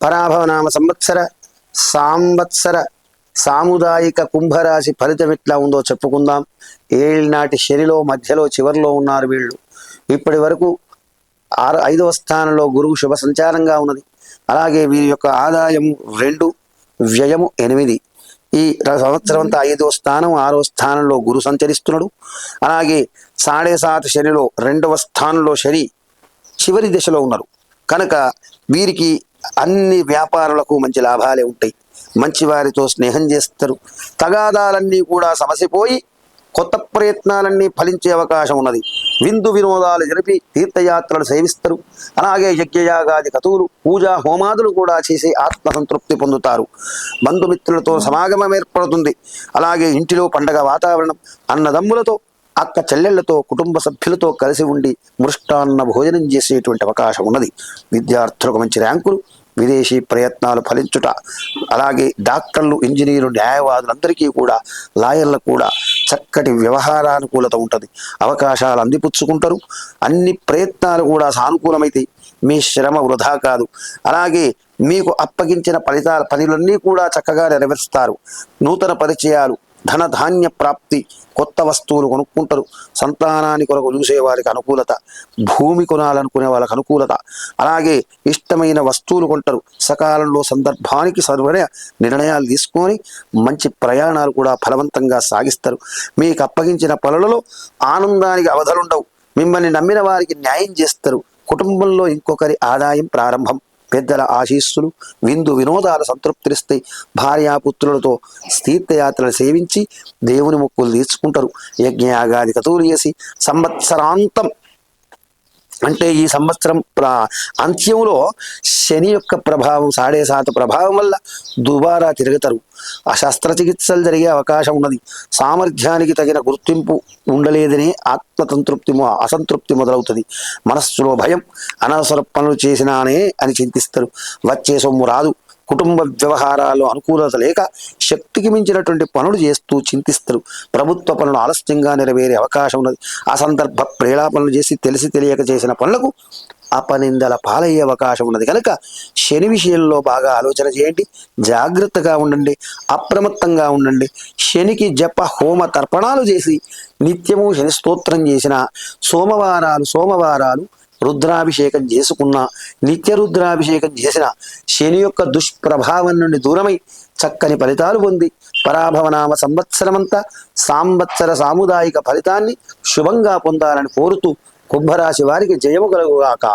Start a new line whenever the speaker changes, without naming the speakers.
పరాభవనామ సంవత్సర సాంవత్సర సాముదాయిక కుంభరాశి ఫలితం ఎట్లా ఉందో చెప్పుకుందాం. ఏళ్ళనాటి శనిలో మధ్యలో చివరిలో ఉన్నారు వీళ్ళు. ఇప్పటి వరకు 5వ స్థానంలో గురువు శుభ సంచారంగా ఉన్నది. అలాగే వీరి యొక్క ఆదాయం 2, వ్యయము 8. ఈ సంవత్సరం అంతా 5వ స్థానం 6వ స్థానంలో గురు సంచరిస్తున్నాడు. అలాగే 7.5 శనిలో 2వ స్థానంలో శని చివరి దశలో ఉన్నారు. కనుక వీరికి అన్ని వ్యాపారాలకు మంచి లాభాలే ఉంటాయి. మంచి వారితో స్నేహం చేస్తారు. తగాదాలన్నీ కూడా సమసిపోయి కొత్త ప్రయత్నాలన్నీ ఫలించే అవకాశం ఉన్నది. విందు వినోదాలు జరిపి తీర్థయాత్రలు సేవిస్తారు. అలాగే యజ్ఞయాగాది కతువులు పూజా హోమాదులు కూడా చేసి ఆత్మసంతృప్తి పొందుతారు. బంధుమిత్రులతో సమాగమం ఏర్పడుతుంది. అలాగే ఇంటిలో పండగ వాతావరణం, అన్నదమ్ములతో అక్క చెల్లెళ్లతో కుటుంబ సభ్యులతో కలిసి ఉండి మృష్టాన్న భోజనం చేసేటువంటి అవకాశం ఉన్నది. విద్యార్థులకు మంచి ర్యాంకులు, విదేశీ ప్రయత్నాలు ఫలించుట, అలాగే డాక్టర్లు, ఇంజనీర్లు, న్యాయవాదులందరికీ కూడా, లాయర్లకు కూడా చక్కటి వ్యవహారానుకూలత ఉంటుంది. అవకాశాలు అందిపుచ్చుకుంటారు. అన్ని ప్రయత్నాలు కూడా సానుకూలమైతే మీ శ్రమ వృధా కాదు. అలాగే మీకు అప్పగించిన పనులన్నీ కూడా చక్కగా నెరవేరుస్తారు. నూతన పరిచయాలు, ధనధాన్య ప్రాప్తి, కొత్త వస్తువులు కొనుక్కుంటారు. సంతానాన్ని కొరకు చూసే వారికి అనుకూలత, భూమి కొనాలనుకునే వాళ్ళకి అనుకూలత, అలాగే ఇష్టమైన వస్తువులు కొంటారు. సకాలంలో సందర్భానికి సరైన నిర్ణయాలు తీసుకొని మంచి ప్రయాణాలు కూడా ఫలవంతంగా సాగిస్తారు. మీకు అప్పగించిన పనులలో ఆనందానికి అవధులుండవు. మిమ్మల్ని నమ్మిన వారికి న్యాయం చేస్తారు. కుటుంబంలో ఇంకొకరి ఆదాయం ప్రారంభం. పెద్దల ఆశీస్సులు, విందు వినోదాలు సంతృప్తినిస్తాయి. భార్యాపుత్రులతో తీర్థయాత్రలు సేవించి దేవుని మొక్కులు తీర్చుకుంటారు. యజ్ఞయాగాది కతువులు చేసి సంవత్సరాంతం అంటే ఈ సంవత్సరం అంత్యంలో శని యొక్క ప్రభావం 7.5 ప్రభావం వల్ల దుబారా తిరుగుతారు. ఆ శస్త్రచికిత్సలు జరిగే అవకాశం ఉన్నది. సామర్థ్యానికి తగిన గుర్తింపు ఉండలేదని అసంతృప్తి మొదలవుతుంది. మనస్సులో భయం, అనవసర పనులు చేసినానే అని చింతిస్తారు. వచ్చే సొమ్ము రాదు. కుటుంబ వ్యవహారాల్లో అనుకూలత లేక శక్తికి మించినటువంటి పనులు చేస్తూ చింతిస్తారు. ప్రభుత్వ పనులు ఆలస్యంగా నెరవేరే అవకాశం ఉన్నది. అసందర్భ ప్రేలాపనలు చేసి తెలిసి తెలియక చేసిన పనులకు అపనిందల పాలయ్యే అవకాశం ఉన్నది. కనుక శని విషయంలో బాగా ఆలోచన చేయండి. జాగ్రత్తగా ఉండండి, అప్రమత్తంగా ఉండండి. శనికి జప హోమ తర్పణాలు చేసి నిత్యము శని స్తోత్రం చేసిన సోమవారాలు రుద్రాభిషేకం చేసుకున్న, నిత్య రుద్రాభిషేకం చేసిన శని యొక్క దుష్ప్రభావం నుండి దూరమై చక్కని ఫలితాలు పొంది పరాభవనామ సంవత్సరమంతా సాంవత్సర సాముదాయిక ఫలితాన్ని శుభంగా పొందాలని కోరుతూ కుంభరాశి వారికి జయము కలుగుగాక.